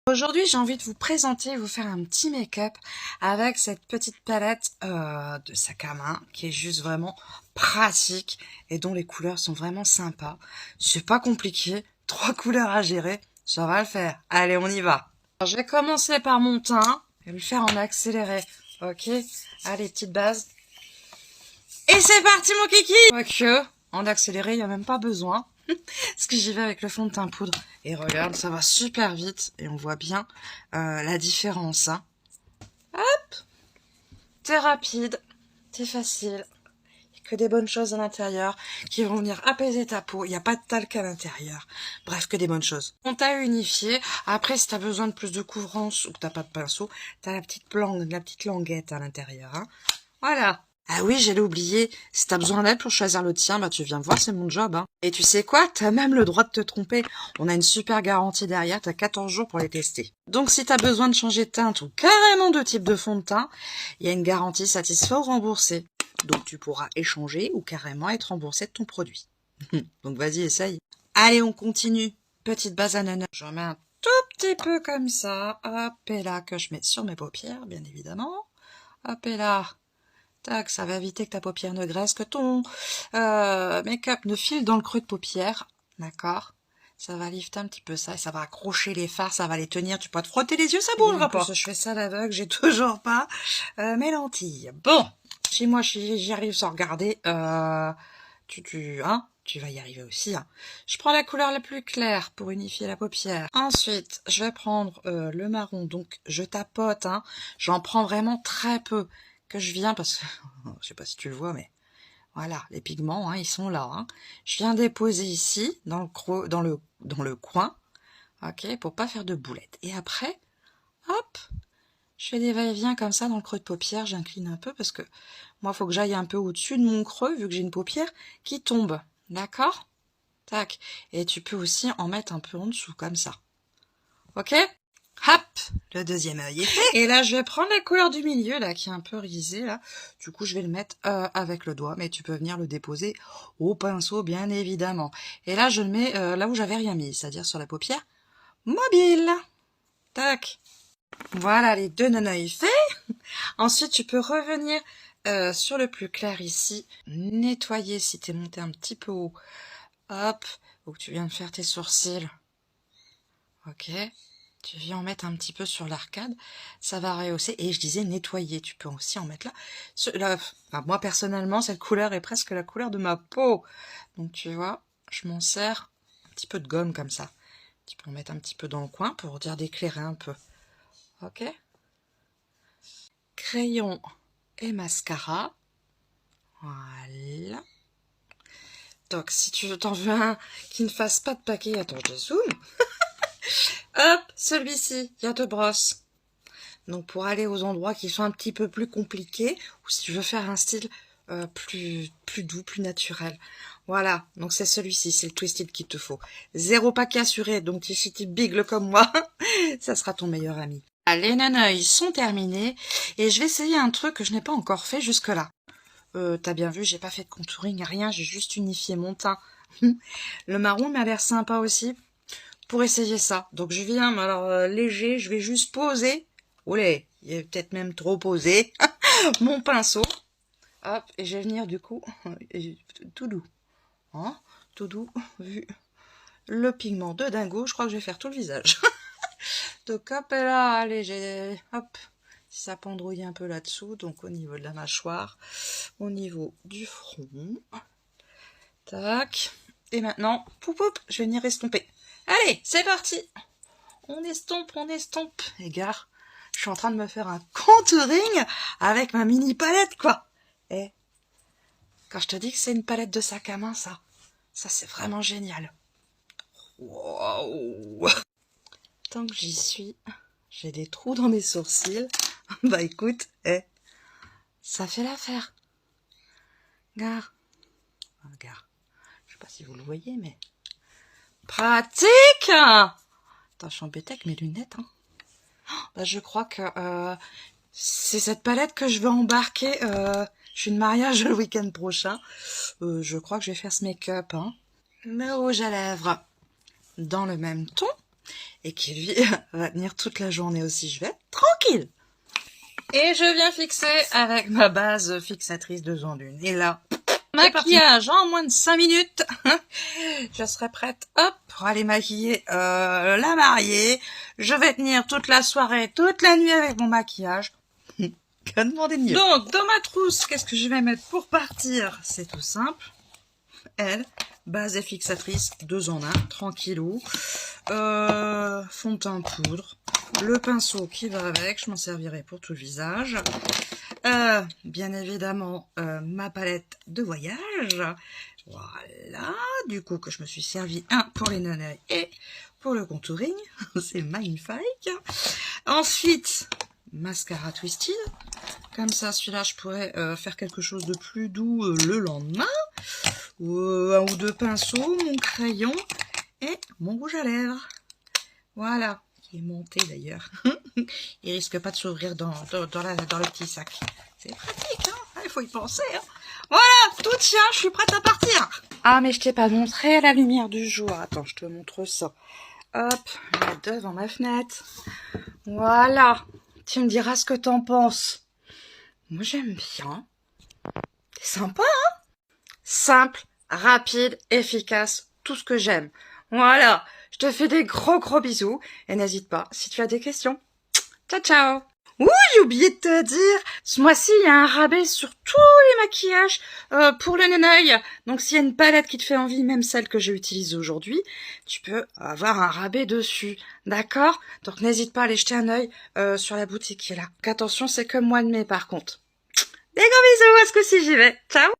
Aujourd'hui, j'ai envie de vous présenter, vous faire un petit make-up avec cette petite palette de sac à main qui est juste vraiment pratique et dont les couleurs sont vraiment sympas. C'est pas compliqué, 3 couleurs à gérer, ça va le faire. Allez, on y va. Alors, je vais commencer par mon teint et le faire en accéléré. Ok, allez, petite base. Et c'est parti mon kiki. Quoique, en accéléré, il n'y a même pas besoin. Parce que j'y vais avec le fond de teint poudre. Et regarde, ça va super vite. Et on voit bien la différence. Hein. Hop. T'es rapide. T'es facile. Il n'y a que des bonnes choses à l'intérieur qui vont venir apaiser ta peau. Il n'y a pas de talc à l'intérieur. Bref, que des bonnes choses. On t'a unifié. Après, si t'as besoin de plus de couvrance ou que t'as pas de pinceau, t'as la petite languette à l'intérieur. Hein. Voilà. Ah oui, j'allais oublier. Si t'as besoin d'aide pour choisir le tien, bah tu viens me voir, c'est mon job. Hein. Et tu sais quoi? T'as même le droit de te tromper. On a une super garantie derrière, t'as 14 jours pour les tester. Donc si t'as besoin de changer de teinte ou carrément de type de fond de teint, il y a une garantie satisfait ou remboursée. Donc tu pourras échanger ou carrément être remboursé de ton produit. Donc vas-y, essaye. Allez, on continue. Petite base à ananas. J'en mets un tout petit peu comme ça. Hop, et là, que je mets sur mes paupières, bien évidemment. Hop, et là. Tac, ça va éviter que ta paupière ne graisse, que ton make-up ne file dans le creux de paupière. D'accord? Ça va lifter un petit peu ça et ça va accrocher les fards, ça va les tenir. Tu peux te frotter les yeux, ça bougera pas. Je fais ça à l'aveugle, j'ai toujours pas mes lentilles. Bon, si moi j'y arrive sans regarder, tu vas y arriver aussi. Hein. Je prends la couleur la plus claire pour unifier la paupière. Ensuite, je vais prendre le marron. Donc, je tapote. Hein. J'en prends vraiment très peu. Que je viens, parce que, je sais pas si tu le vois, mais voilà, les pigments, hein, ils sont là. Hein. Je viens déposer ici, dans le coin, ok, pour pas faire de boulettes. Et après, hop, je fais des va-et-vient comme ça dans le creux de paupière, j'incline un peu, parce que moi, il faut que j'aille un peu au-dessus de mon creux, vu que j'ai une paupière qui tombe, d'accord? Tac, et tu peux aussi en mettre un peu en dessous, comme ça, ok? Hop, le deuxième œil est fait. Et là, je vais prendre la couleur du milieu, là, qui est un peu risée, là. Du coup, je vais le mettre avec le doigt, mais tu peux venir le déposer au pinceau, bien évidemment. Et là, je le mets là où j'avais rien mis, c'est-à-dire sur la paupière mobile. Tac. Voilà, les deux nanœils faits. Ensuite, tu peux revenir sur le plus clair ici. Nettoyer si t'es monté un petit peu haut. Hop, ou que tu viens de faire tes sourcils. Ok. Tu viens en mettre un petit peu sur l'arcade, ça va rehausser. Et je disais nettoyer, tu peux aussi en mettre là. Enfin, moi personnellement, cette couleur est presque la couleur de ma peau. Donc tu vois, je m'en sers un petit peu de gomme comme ça. Tu peux en mettre un petit peu dans le coin pour dire d'éclairer un peu. Ok. Crayon et mascara. Voilà. Donc si tu t'en veux un qui ne fasse pas de paquet, attends, je zoome. Hop, celui-ci, il y a 2 brosses. Donc pour aller aux endroits qui sont un petit peu plus compliqués, ou si tu veux faire un style plus doux, plus naturel. Voilà, donc c'est celui-ci, c'est le Twisted qu'il te faut. 0 paquet assuré, donc si tu es big comme moi, ça sera ton meilleur ami. Les nanœils sont terminés, et je vais essayer un truc que je n'ai pas encore fait jusque-là. T'as bien vu, j'ai pas fait de contouring, rien, j'ai juste unifié mon teint. Le marron m'a l'air sympa aussi, pour essayer ça. Donc je viens, alors léger, je vais juste poser. Olé, il est peut-être même trop posé. Mon pinceau. Hop, et je vais venir du coup, tout doux. Hein, tout doux, vu le pigment de dingo, je crois que je vais faire tout le visage. Donc hop, et là, allez, hop, si ça pendrouille un peu là-dessous, donc au niveau de la mâchoire, au niveau du front. Tac. Et maintenant, poup, poup, je vais venir estomper. Allez, c'est parti. On estompe, on estompe. Et gare, je suis en train de me faire un contouring avec ma mini palette, quoi. Et quand je te dis que c'est une palette de sac à main, ça c'est vraiment génial. Wow. Tant que j'y suis, j'ai des trous dans mes sourcils. Bah écoute, ça fait l'affaire. Gare. Gare. Je sais pas si vous le voyez, mais... Pratique. Attends, je suis embêtée avec mes lunettes, hein. Bah, je crois que c'est cette palette que je vais embarquer. Je suis de mariage le week-end prochain. Je crois que je vais faire ce make-up. Hein. Le rouge à lèvres dans le même ton. et qui lui va tenir toute la journée aussi. Je vais être tranquille. Et je viens fixer avec ma base fixatrice 2 en 1. Et là, maquillage en moins de 5 minutes. Je serai prête, hop, pour aller maquiller la mariée. Je vais tenir toute la soirée, toute la nuit avec mon maquillage. Que demander de mieux. Donc, dans ma trousse, qu'est-ce que je vais mettre pour partir? C'est tout simple. Elle, base et fixatrice, 2 en 1, tranquillou. Fond de teint poudre. Le pinceau qui va avec, je m'en servirai pour tout le visage. Bien évidemment, ma palette de voyage. Voilà, du coup que je me suis servi un pour les non-œils et pour le contouring. C'est magnifique. Ensuite, mascara Twisted. Comme ça, celui-là, je pourrais faire quelque chose de plus doux le lendemain. Un ou 2 pinceaux, mon crayon et mon rouge à lèvres. Voilà, qui est monté d'ailleurs. Il risque pas de s'ouvrir dans le petit sac. C'est pratique, hein, il faut y penser. Hein. Voilà, tout tient, je suis prête à partir. Ah, mais je t'ai pas montré à la lumière du jour. Attends, je te montre ça. Hop, je vais mettre devant ma fenêtre. Voilà, tu me diras ce que t'en penses. Moi, j'aime bien. C'est sympa, hein? Simple, rapide, efficace, tout ce que j'aime. Voilà, je te fais des gros bisous et n'hésite pas si tu as des questions. Ciao, ciao! Ouh, j'ai oublié de te dire, ce mois-ci, il y a un rabais sur tous les maquillages pour le non-œil. Donc, s'il y a une palette qui te fait envie, même celle que j'utilise aujourd'hui, tu peux avoir un rabais dessus. D'accord? Donc, n'hésite pas à aller jeter un œil sur la boutique qui est là. Donc, attention, c'est que mois de mai, par contre. Des gros bisous, à ce coup-ci, j'y vais. Ciao!